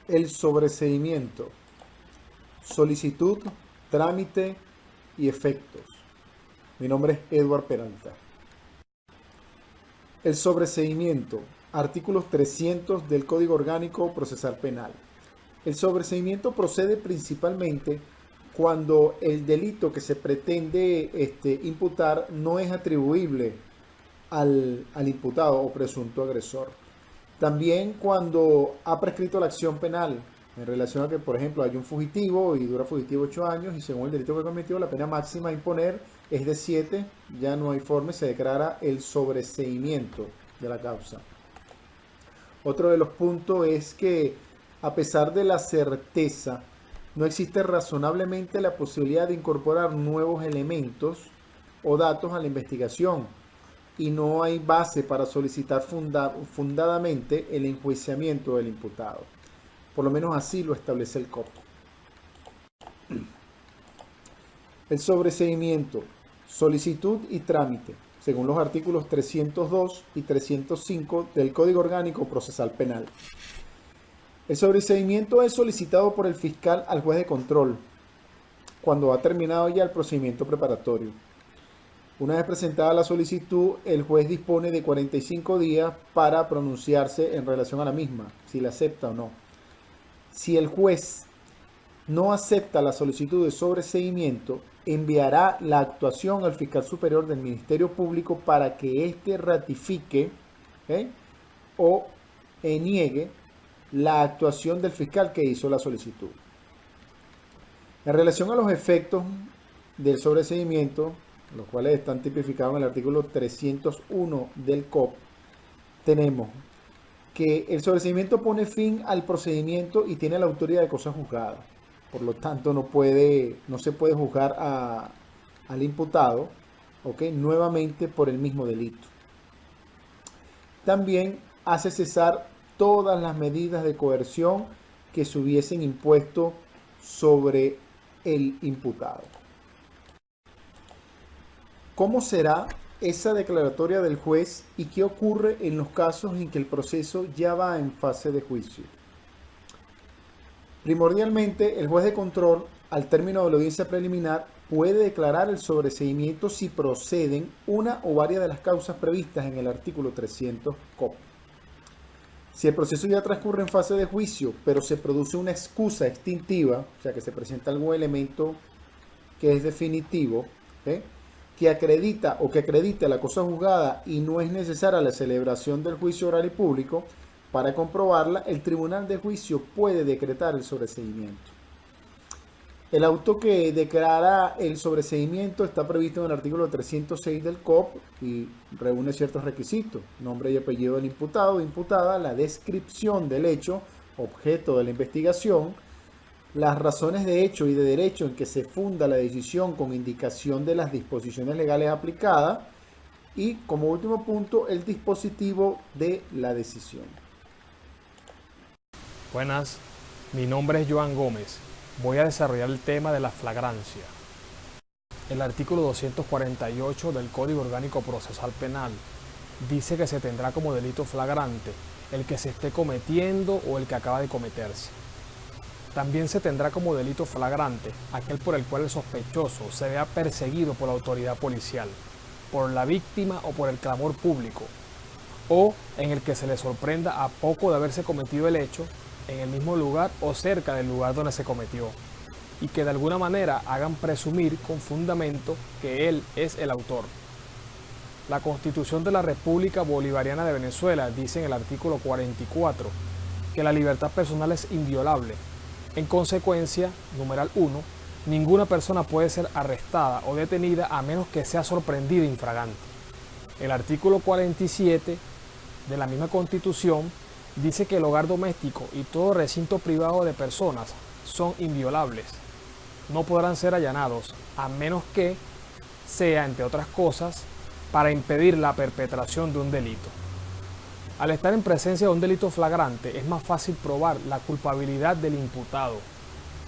El sobreseimiento, solicitud, trámite y efectos. Mi nombre es Edward Peralta. El sobreseimiento, artículos 300 del Código Orgánico Procesal Penal. El sobreseimiento procede principalmente cuando el delito que se pretende imputar no es atribuible al imputado o presunto agresor. También cuando ha prescrito la acción penal en relación a que, por ejemplo, hay un fugitivo y dura fugitivo 8 años y según el delito que cometió, la pena máxima a imponer es de 7, ya no hay forma y se declara el sobreseimiento de la causa. Otro de los puntos es que, a pesar de la certeza, no existe razonablemente la posibilidad de incorporar nuevos elementos o datos a la investigación y no hay base para solicitar fundadamente el enjuiciamiento del imputado. Por lo menos así lo establece el COP. El sobreseimiento, solicitud y trámite, según los artículos 302 y 305 del Código Orgánico Procesal Penal. El sobreseimiento es solicitado por el fiscal al juez de control cuando ha terminado ya el procedimiento preparatorio. Una vez presentada la solicitud, el juez dispone de 45 días para pronunciarse en relación a la misma, si la acepta o no. Si el juez no acepta la solicitud de sobreseimiento, enviará la actuación al fiscal superior del Ministerio Público para que éste ratifique o niegue la actuación del fiscal que hizo la solicitud. En relación a los efectos del sobreseimiento, los cuales están tipificados en el artículo 301 del COP, tenemos que el sobreseimiento pone fin al procedimiento y tiene la autoridad de cosa juzgada. Por lo tanto, no se puede juzgar al imputado, nuevamente por el mismo delito. También hace cesar todas las medidas de coerción que se hubiesen impuesto sobre el imputado. ¿Cómo será esa declaratoria del juez y qué ocurre en los casos en que el proceso ya va en fase de juicio? Primordialmente, el juez de control, al término de la audiencia preliminar, puede declarar el sobreseimiento si proceden una o varias de las causas previstas en el artículo 300 COP. Si el proceso ya transcurre en fase de juicio, pero se produce una excusa extintiva, o sea que se presenta algún elemento que es definitivo, que acredita la cosa juzgada y no es necesaria la celebración del juicio oral y público, para comprobarla, el tribunal de juicio puede decretar el sobreseimiento. El auto que declara el sobreseimiento está previsto en el artículo 306 del COP y reúne ciertos requisitos: nombre y apellido del imputado o imputada, la descripción del hecho, objeto de la investigación, las razones de hecho y de derecho en que se funda la decisión con indicación de las disposiciones legales aplicadas y, como último punto, el dispositivo de la decisión. Buenas, mi nombre es Joan Gómez. Voy a desarrollar el tema de la flagrancia. El artículo 248 del Código Orgánico Procesal Penal dice que se tendrá como delito flagrante el que se esté cometiendo o el que acaba de cometerse. También se tendrá como delito flagrante aquel por el cual el sospechoso se vea perseguido por la autoridad policial, por la víctima o por el clamor público, o en el que se le sorprenda a poco de haberse cometido el hecho en el mismo lugar o cerca del lugar donde se cometió, y que de alguna manera hagan presumir con fundamento que él es el autor. La Constitución de la República Bolivariana de Venezuela dice en el artículo 44 que la libertad personal es inviolable. En consecuencia, numeral 1, ninguna persona puede ser arrestada o detenida a menos que sea sorprendida infragante. El artículo 47 de la misma Constitución dice que el hogar doméstico y todo recinto privado de personas son inviolables. No podrán ser allanados a menos que sea, entre otras cosas, para impedir la perpetración de un delito. Al estar en presencia de un delito flagrante, es más fácil probar la culpabilidad del imputado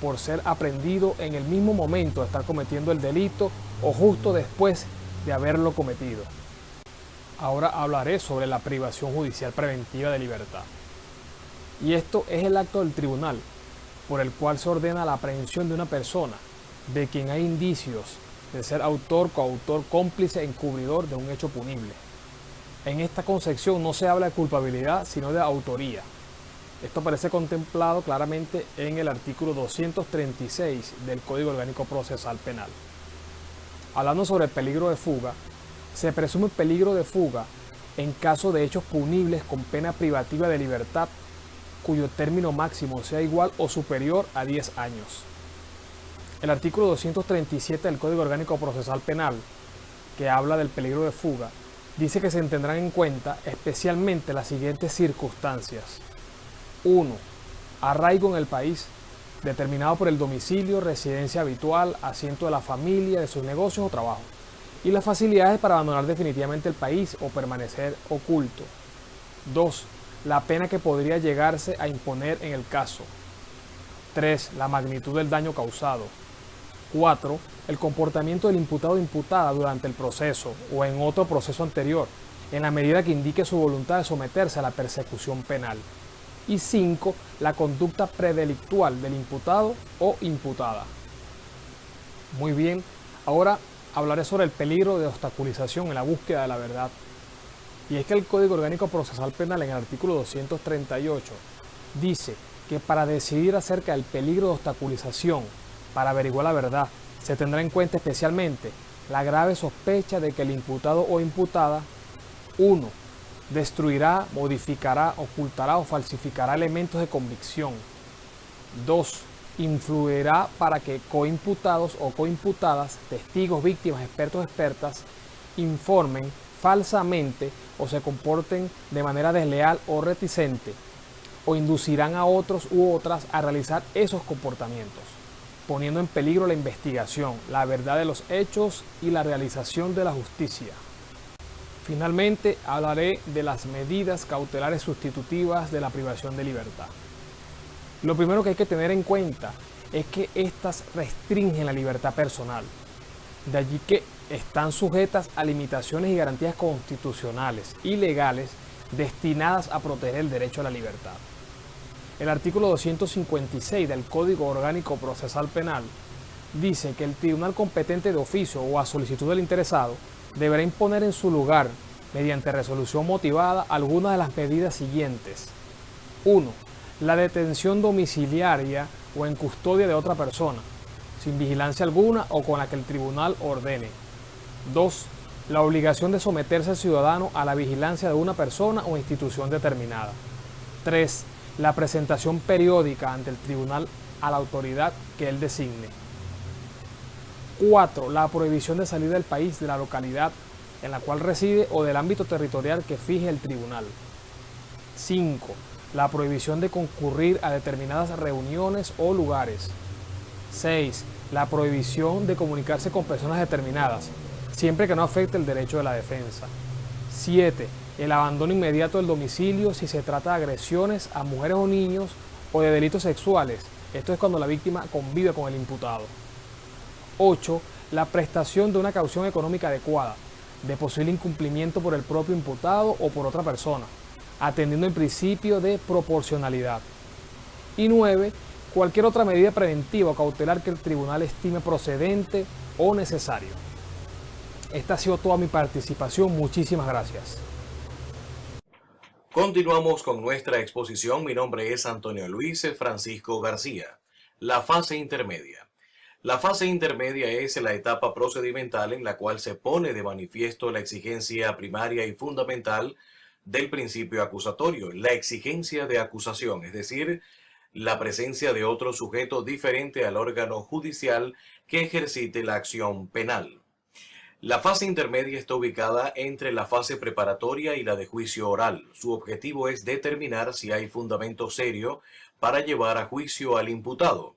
por ser aprehendido en el mismo momento de estar cometiendo el delito o justo después de haberlo cometido. Ahora hablaré sobre la privación judicial preventiva de libertad. Y esto es el acto del tribunal, por el cual se ordena la aprehensión de una persona, de quien hay indicios de ser autor, coautor, cómplice, encubridor de un hecho punible. En esta concepción no se habla de culpabilidad, sino de autoría. Esto aparece contemplado claramente en el artículo 236 del Código Orgánico Procesal Penal. Hablando sobre el peligro de fuga, se presume peligro de fuga en caso de hechos punibles con pena privativa de libertad cuyo término máximo sea igual o superior a 10 años. El artículo 237 del Código Orgánico Procesal Penal, que habla del peligro de fuga, dice que se tendrán en cuenta especialmente las siguientes circunstancias. 1. Arraigo en el país, determinado por el domicilio, residencia habitual, asiento de la familia, de sus negocios o trabajo, y las facilidades para abandonar definitivamente el país o permanecer oculto. 2. La pena que podría llegarse a imponer en el caso. 3. La magnitud del daño causado. 4. El comportamiento del imputado o imputada durante el proceso o en otro proceso anterior, en la medida que indique su voluntad de someterse a la persecución penal. Y 5. La conducta predelictual del imputado o imputada. Muy bien, ahora hablaré sobre el peligro de obstaculización en la búsqueda de la verdad. Y es que el Código Orgánico Procesal Penal en el artículo 238 dice que para decidir acerca del peligro de obstaculización, para averiguar la verdad, se tendrá en cuenta especialmente la grave sospecha de que el imputado o imputada 1. Destruirá, modificará, ocultará o falsificará elementos de convicción. 2. Influirá para que coimputados o coimputadas, testigos, víctimas, expertos, expertas, informen falsamente o se comporten de manera desleal o reticente, o inducirán a otros u otras a realizar esos comportamientos, poniendo en peligro la investigación, la verdad de los hechos y la realización de la justicia. Finalmente, hablaré de las medidas cautelares sustitutivas de la privación de libertad. Lo primero que hay que tener en cuenta es que éstas restringen la libertad personal. De allí que están sujetas a limitaciones y garantías constitucionales y legales destinadas a proteger el derecho a la libertad. El artículo 256 del Código Orgánico Procesal Penal dice que el tribunal competente de oficio o a solicitud del interesado deberá imponer en su lugar, mediante resolución motivada, algunas de las medidas siguientes. 1. La detención domiciliaria o en custodia de otra persona, sin vigilancia alguna o con la que el tribunal ordene. 2. La obligación de someterse al ciudadano a la vigilancia de una persona o institución determinada. 3. La presentación periódica ante el tribunal a la autoridad que él designe. 4. La prohibición de salir del país, de la localidad en la cual reside o del ámbito territorial que fije el tribunal. 5. La prohibición de concurrir a determinadas reuniones o lugares. 6. La prohibición de comunicarse con personas determinadas, siempre que no afecte el derecho de la defensa. 7. El abandono inmediato del domicilio si se trata de agresiones a mujeres o niños o de delitos sexuales. Esto es cuando la víctima convive con el imputado. 8. La prestación de una caución económica adecuada, de posible incumplimiento por el propio imputado o por otra persona, atendiendo el principio de proporcionalidad. Y 9. Cualquier otra medida preventiva o cautelar que el tribunal estime procedente o necesario. Esta ha sido toda mi participación. Muchísimas gracias. Continuamos con nuestra exposición. Mi nombre es Antonio Luis Francisco García. La fase intermedia. La fase intermedia es la etapa procedimental en la cual se pone de manifiesto la exigencia primaria y fundamental del principio acusatorio, la exigencia de acusación, es decir, la presencia de otro sujeto diferente al órgano judicial que ejercite la acción penal. La fase intermedia está ubicada entre la fase preparatoria y la de juicio oral. Su objetivo es determinar si hay fundamento serio para llevar a juicio al imputado.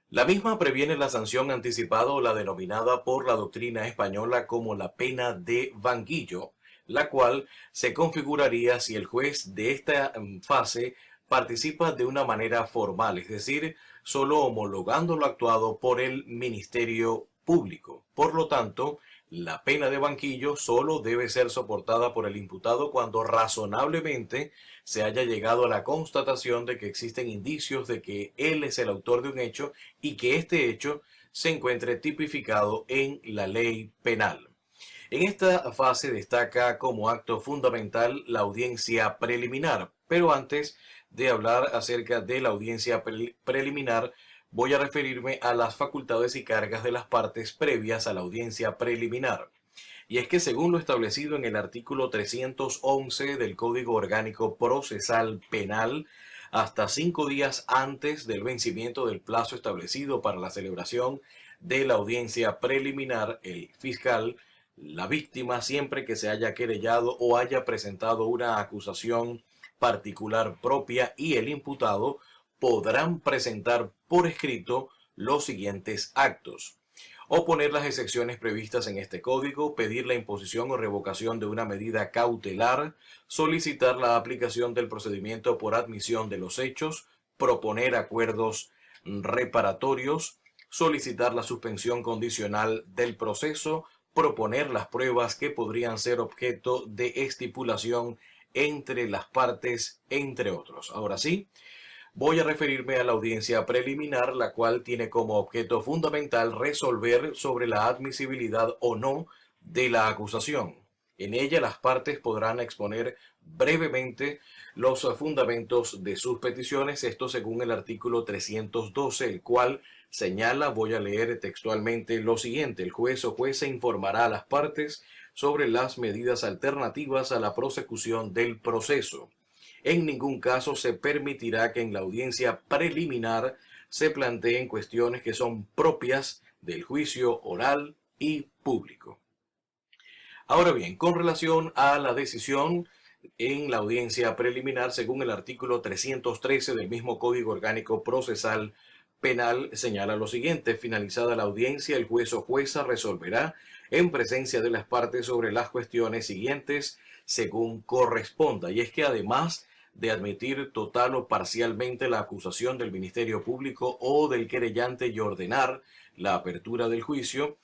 La misma previene la sanción anticipada o la denominada por la doctrina española como la pena de banquillo, la cual se configuraría si el juez de esta fase participa de una manera formal, es decir, solo homologando lo actuado por el Ministerio Público. Por lo tanto, La pena de banquillo solo debe ser soportada por el imputado cuando razonablemente se haya llegado a la constatación de que existen indicios de que él es el autor de un hecho y que este hecho se encuentre tipificado en la ley penal. En esta fase destaca como acto fundamental la audiencia preliminar, pero antes de hablar acerca de la audiencia preliminar, voy a referirme a las facultades y cargas de las partes previas a la audiencia preliminar. Y es que según lo establecido en el artículo 311 del Código Orgánico Procesal Penal, hasta 5 días antes del vencimiento del plazo establecido para la celebración de la audiencia preliminar, el fiscal, la víctima, siempre que se haya querellado o haya presentado una acusación particular propia, y el imputado podrán presentar por escrito los siguientes actos: oponer las excepciones previstas en este código, pedir la imposición o revocación de una medida cautelar, solicitar la aplicación del procedimiento por admisión de los hechos, proponer acuerdos reparatorios, solicitar la suspensión condicional del proceso, proponer las pruebas que podrían ser objeto de estipulación entre las partes, entre otros. Ahora sí, voy a referirme a la audiencia preliminar, la cual tiene como objeto fundamental resolver sobre la admisibilidad o no de la acusación. En ella las partes podrán exponer brevemente los fundamentos de sus peticiones, esto según el artículo 312, el cual señala, voy a leer textualmente lo siguiente: el juez o jueza informará a las partes sobre las medidas alternativas a la prosecución del proceso. En ningún caso se permitirá que en la audiencia preliminar se planteen cuestiones que son propias del juicio oral y público. Ahora bien, con relación a la decisión en la audiencia preliminar, según el artículo 313 del mismo Código Orgánico Procesal Penal, señala lo siguiente: finalizada la audiencia, el juez o jueza resolverá en presencia de las partes sobre las cuestiones siguientes según corresponda. Y es que además de admitir total o parcialmente la acusación del Ministerio Público o del querellante y ordenar la apertura del juicio,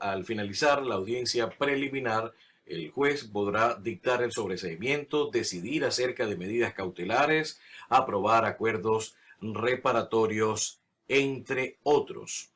al finalizar la audiencia preliminar, el juez podrá dictar el sobreseimiento, decidir acerca de medidas cautelares, aprobar acuerdos reparatorios, entre otros.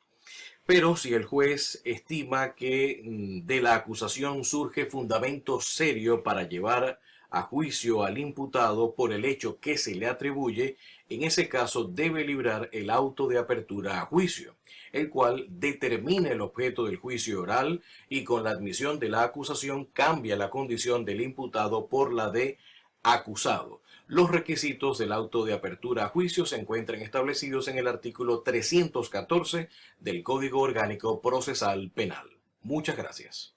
Pero si el juez estima que de la acusación surge fundamento serio para llevar a juicio al imputado por el hecho que se le atribuye, en ese caso debe librar el auto de apertura a juicio, el cual determina el objeto del juicio oral y con la admisión de la acusación cambia la condición del imputado por la de acusado. Los requisitos del auto de apertura a juicio se encuentran establecidos en el artículo 314 del Código Orgánico Procesal Penal. Muchas gracias.